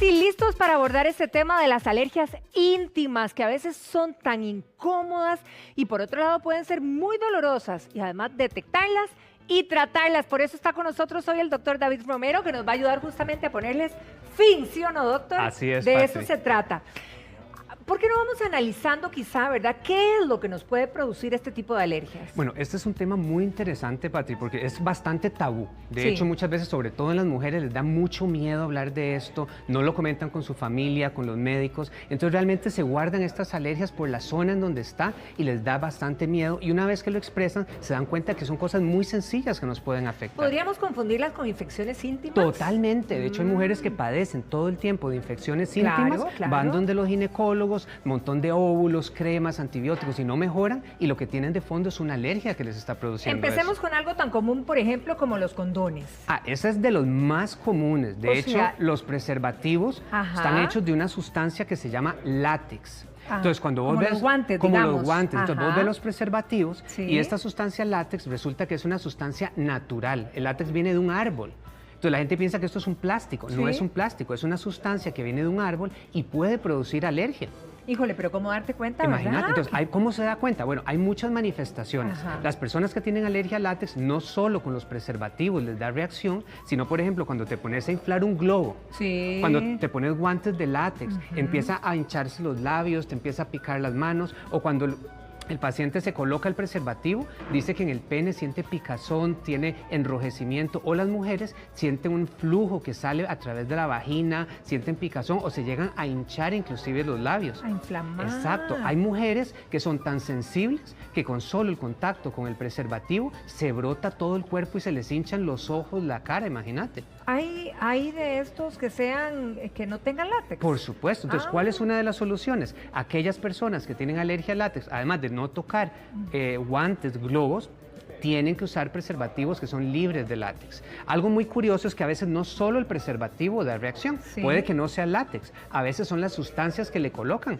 sí listos para abordar este tema de las alergias íntimas, que a veces son tan incómodas y por otro lado pueden ser muy dolorosas, y además detectarlas y tratarlas. Por eso está con nosotros hoy el doctor David Romero, que nos va a ayudar justamente a ponerles fin, ¿sí o no, doctor? Así es, De Patri. eso se trata. ¿Por qué no vamos analizando quizá, verdad, qué es lo que nos puede producir este tipo de alergias? Bueno, este es un tema muy interesante, Patri, porque es bastante tabú. De Sí. hecho, muchas veces, sobre todo en las mujeres, les da mucho miedo hablar de esto, no lo comentan con su familia, con los médicos, entonces realmente se guardan estas alergias por la zona en donde está y les da bastante miedo, y una vez que lo expresan, se dan cuenta que son cosas muy sencillas que nos pueden afectar. ¿Podríamos confundirlas con infecciones íntimas? Totalmente, de hecho hay mujeres que padecen todo el tiempo de infecciones íntimas, Claro. van donde los ginecólogos, montón de óvulos, cremas, antibióticos y no mejoran, y lo que tienen de fondo es una alergia que les está produciendo Empecemos eso. con algo tan común, por ejemplo, como los condones. Ese es de los más comunes. De O hecho, sea, los preservativos Ajá. están hechos de una sustancia que se llama látex. Ah, Entonces, cuando vos como ves... los guantes, como digamos. los guantes. Entonces, vos Ajá. ves los preservativos Sí. y esta sustancia látex resulta que es una sustancia natural. El látex viene de un árbol. Entonces, la gente piensa que esto es un plástico. No Sí. es un plástico, es una sustancia que viene de un árbol y puede producir alergia. Híjole, pero ¿cómo darte cuenta, Imagínate, verdad? entonces, ¿cómo se da cuenta? Bueno, hay muchas manifestaciones. Ajá. Las personas que tienen alergia al látex, no solo con los preservativos les da reacción, sino, por ejemplo, cuando te pones a inflar un globo, Sí. cuando te pones guantes de látex, empieza a hincharse los labios, te empieza a picar las manos, o cuando el paciente se coloca el preservativo, dice que en el pene siente picazón, tiene enrojecimiento, o las mujeres sienten un flujo que sale a través de la vagina, sienten picazón o se llegan a hinchar inclusive los labios. A inflamar. Exacto, hay mujeres que son tan sensibles que con solo el contacto con el preservativo se brota todo el cuerpo y se les hinchan los ojos, la cara, imagínate. ¿Hay de estos que sean, que no tengan látex? Por supuesto. Entonces, ¿cuál es una de las soluciones? Aquellas personas que tienen alergia al látex, además de no tocar guantes, globos, tienen que usar preservativos que son libres de látex. Algo muy curioso es que a veces no solo el preservativo da reacción, Sí. puede que no sea látex, a veces son las sustancias que le colocan.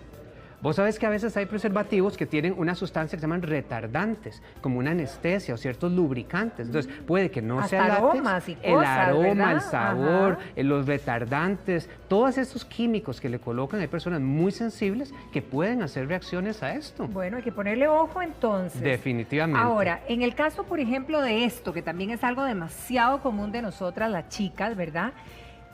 Vos sabés que a veces hay preservativos que tienen una sustancia que se llaman retardantes, como una anestesia o ciertos lubricantes. Entonces, puede que no Hasta sea látex, aromas y el cosas, aroma, ¿verdad? el sabor, Ajá. los retardantes, todos estos químicos que le colocan, hay personas muy sensibles que pueden hacer reacciones a esto. Bueno, hay que ponerle ojo entonces. Definitivamente. Ahora, en el caso, por ejemplo, de esto, que también es algo demasiado común de nosotras, las chicas, ¿verdad?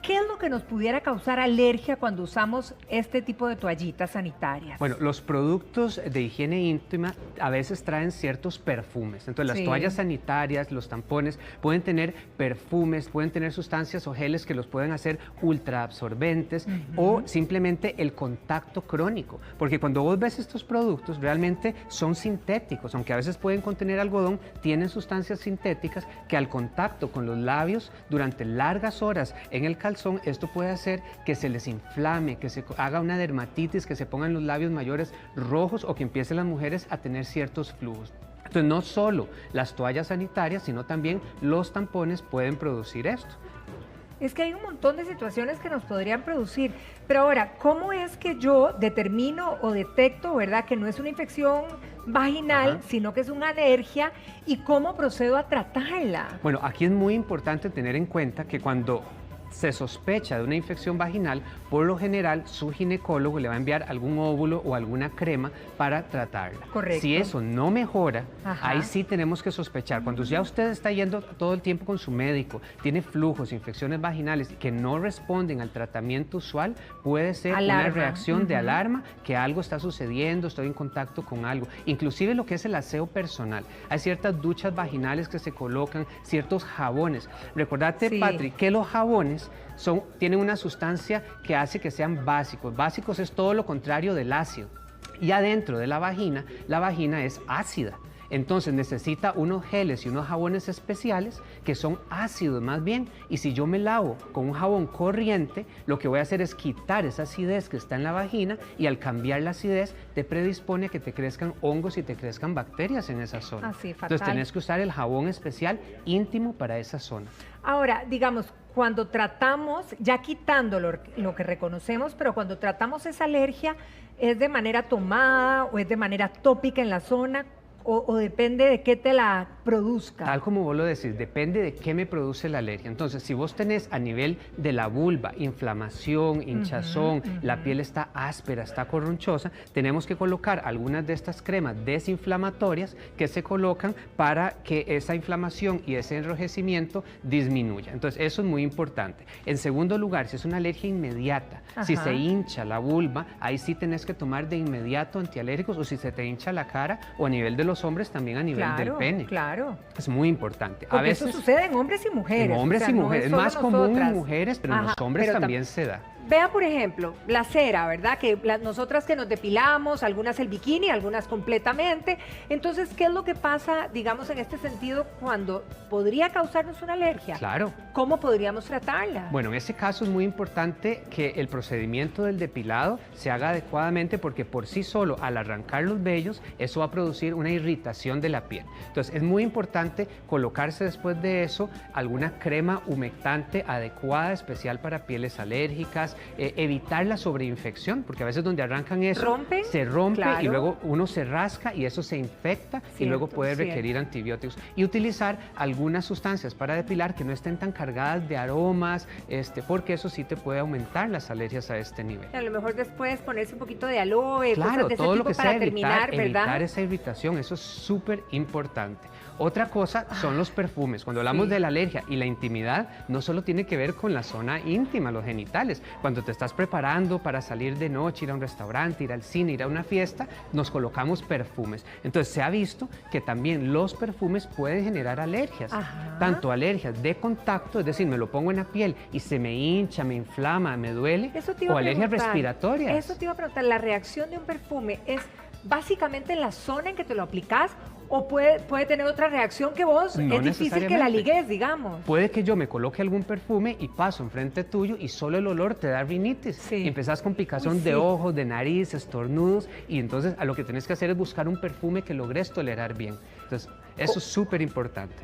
¿Qué es lo que nos pudiera causar alergia cuando usamos este tipo de toallitas sanitarias? Bueno, los productos de higiene íntima a veces traen ciertos perfumes. Entonces, Sí. las toallas sanitarias, los tampones, pueden tener perfumes, pueden tener sustancias o geles que los pueden hacer ultra absorbentes o simplemente el contacto crónico. Porque cuando vos ves estos productos, realmente son sintéticos. Aunque a veces pueden contener algodón, tienen sustancias sintéticas que al contacto con los labios durante largas horas en el calzón, esto puede hacer que se les inflame, que se haga una dermatitis, que se pongan los labios mayores rojos o que empiecen las mujeres a tener ciertos flujos. Entonces, no solo las toallas sanitarias, sino también los tampones pueden producir esto. Es que hay un montón de situaciones que nos podrían producir. Pero ahora, ¿cómo es que yo determino o detecto, verdad, que no es una infección vaginal, Ajá. sino que es una alergia, y cómo procedo a tratarla? Bueno, aquí es muy importante tener en cuenta que cuando se sospecha de una infección vaginal, por lo general su ginecólogo le va a enviar algún óvulo o alguna crema para tratarla. Correcto. Si eso no mejora, Ajá. ahí sí tenemos que sospechar. Cuando ya usted está yendo todo el tiempo con su médico, tiene flujos, infecciones vaginales que no responden al tratamiento usual, puede ser Alarma. una reacción de alarma, que algo está sucediendo, estoy en contacto con algo. Inclusive lo que es el aseo personal. Hay ciertas duchas vaginales que se colocan, ciertos jabones. Recordate, Sí. Patri, que los jabones tienen una sustancia que hace que sean básicos. Básicos es todo lo contrario del ácido. Y adentro de la vagina es ácida. Entonces necesita unos geles y unos jabones especiales que son ácidos más bien. Y si yo me lavo con un jabón corriente, lo que voy a hacer es quitar esa acidez que está en la vagina, y al cambiar la acidez te predispone a que te crezcan hongos y te crezcan bacterias en esa zona. Así, fatal. Entonces tenés que usar el jabón especial íntimo para esa zona. Ahora, digamos, cuando tratamos, ya quitando lo que reconocemos, pero cuando tratamos esa alergia, ¿es de manera tomada o es de manera tópica en la zona? o depende de qué te la produzca? Tal como vos lo decís, depende de qué me produce la alergia. Entonces, si vos tenés a nivel de la vulva inflamación, hinchazón, la piel está áspera, está corronchosa, tenemos que colocar algunas de estas cremas desinflamatorias que se colocan para que esa inflamación y ese enrojecimiento disminuya. Entonces, eso es muy importante. En segundo lugar, si es una alergia inmediata, si se hincha la vulva, ahí sí tenés que tomar de inmediato antialérgicos, o si se te hincha la cara, o a nivel de los hombres también a nivel del pene. Claro. Es muy importante. Porque a veces eso sucede en hombres y mujeres. En hombres y mujeres. Es más común en mujeres, pero en los hombres también se da. Vea, por ejemplo, la cera, ¿verdad? Que nosotras que nos depilamos, algunas el bikini, algunas completamente. Entonces, ¿qué es lo que pasa, digamos, en este sentido, cuando podría causarnos una alergia? Claro. ¿Cómo podríamos tratarla? Bueno, en ese caso es muy importante que el procedimiento del depilado se haga adecuadamente, porque por sí solo, al arrancar los vellos, eso va a producir una irritación de la piel. Entonces, es muy importante colocarse después de eso alguna crema humectante adecuada, especial para pieles alérgicas, evitar la sobreinfección, porque a veces donde arrancan eso se rompe y luego uno se rasca y eso se infecta y luego puede requerir antibióticos. Y utilizar algunas sustancias para depilar que no estén tan cargadas de aromas, porque eso sí te puede aumentar las alergias a este nivel. A lo mejor después ponerse un poquito de aloe, claro, cosas de ese todo tipo lo que para sea terminar, ¿verdad? evitar esa irritación, eso es súper importante. Otra cosa son los perfumes. Cuando hablamos de la alergia y la intimidad, no solo tiene que ver con la zona íntima, los genitales. Cuando te estás preparando para salir de noche, ir a un restaurante, ir al cine, ir a una fiesta, nos colocamos perfumes. Entonces se ha visto que también los perfumes pueden generar alergias. Tanto alergias de contacto, es decir, me lo pongo en la piel y se me hincha, me inflama, me duele, o alergias respiratorias. Eso te iba a preguntar, ¿la reacción de un perfume es básicamente en la zona en que te lo aplicas, o puede tener otra reacción que vos es difícil que la ligues, digamos? Puede que yo me coloque algún perfume y paso enfrente tuyo y solo el olor te da rinitis. Y empezás con picazón de ojos, de nariz, estornudos, y entonces a lo que tenés que hacer es buscar un perfume que logres tolerar bien. Entonces, eso es súper importante.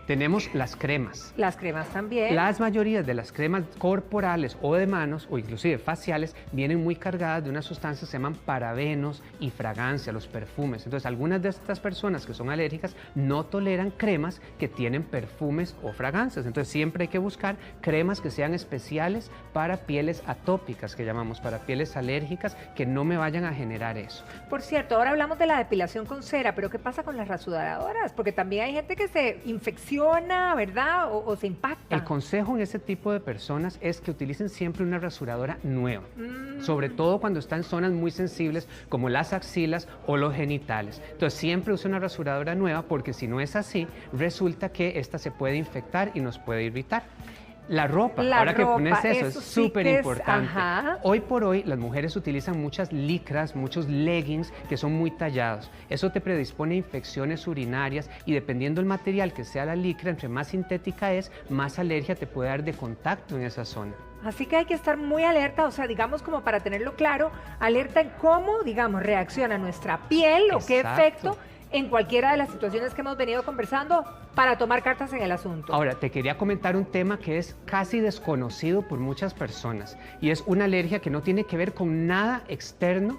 Tenemos las cremas. Las cremas también. Las mayorías de las cremas corporales o de manos, o inclusive faciales, vienen muy cargadas de unas sustancias que se llaman parabenos y fragancia, los perfumes. Entonces, algunas de estas personas que son alérgicas no toleran cremas que tienen perfumes o fragancias. Entonces, siempre hay que buscar cremas que sean especiales para pieles atópicas, que llamamos, para pieles alérgicas, que no me vayan a generar eso. Por cierto, ahora hablamos de la depilación con cera, pero ¿qué pasa con las rasuradoras? Porque también hay gente que se infecciona, ¿verdad? O se impacta. El consejo en ese tipo de personas es que utilicen siempre una rasuradora nueva, sobre todo cuando están en zonas muy sensibles como las axilas o los genitales. Entonces siempre use una rasuradora nueva, porque si no es así, resulta que esta se puede infectar y nos puede irritar. La ropa, ahora que pones eso es súper importante. Hoy por hoy las mujeres utilizan muchas licras, muchos leggings que son muy tallados. Eso te predispone a infecciones urinarias, y dependiendo del material que sea la licra, entre más sintética es, más alergia te puede dar de contacto en esa zona. Así que hay que estar muy alerta, o sea, digamos, como para tenerlo claro, alerta en cómo, digamos, reacciona nuestra piel o qué efecto en cualquiera de las situaciones que hemos venido conversando, para tomar cartas en el asunto. Ahora, te quería comentar un tema que es casi desconocido por muchas personas, y es una alergia que no tiene que ver con nada externo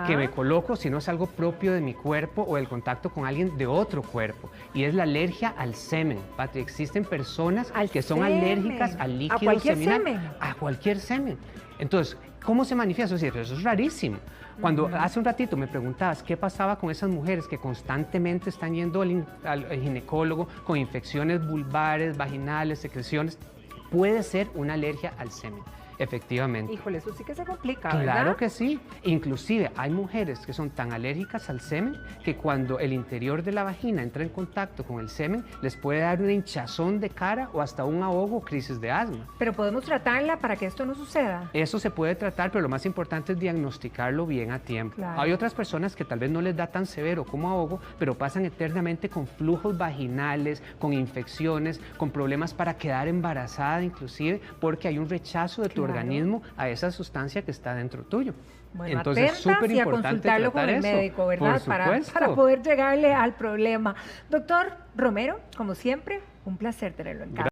que me coloco, sino es algo propio de mi cuerpo o el contacto con alguien de otro cuerpo, y es la alergia al semen. Patri, existen personas que son alérgicas al líquido seminal. A cualquier semen. Entonces, ¿cómo se manifiesta? Eso es rarísimo. Cuando hace un ratito me preguntabas qué pasaba con esas mujeres que constantemente están yendo al ginecólogo con infecciones vulvares, vaginales, secreciones, puede ser una alergia al semen. Efectivamente. Híjole, eso sí que se complica, ¿verdad? Claro que sí. Inclusive hay mujeres que son tan alérgicas al semen que cuando el interior de la vagina entra en contacto con el semen, les puede dar una hinchazón de cara o hasta un ahogo o crisis de asma. Pero podemos tratarla para que esto no suceda. Eso se puede tratar, pero lo más importante es diagnosticarlo bien a tiempo. Claro. Hay otras personas que tal vez no les da tan severo como ahogo, pero pasan eternamente con flujos vaginales, con infecciones, con problemas para quedar embarazada inclusive, porque hay un rechazo de tu organismo a esa sustancia que está dentro tuyo. Bueno, entonces es súper importante a consultarlo con el médico, ¿verdad? Para poder llegarle al problema. Doctor Romero, como siempre, un placer tenerlo en casa.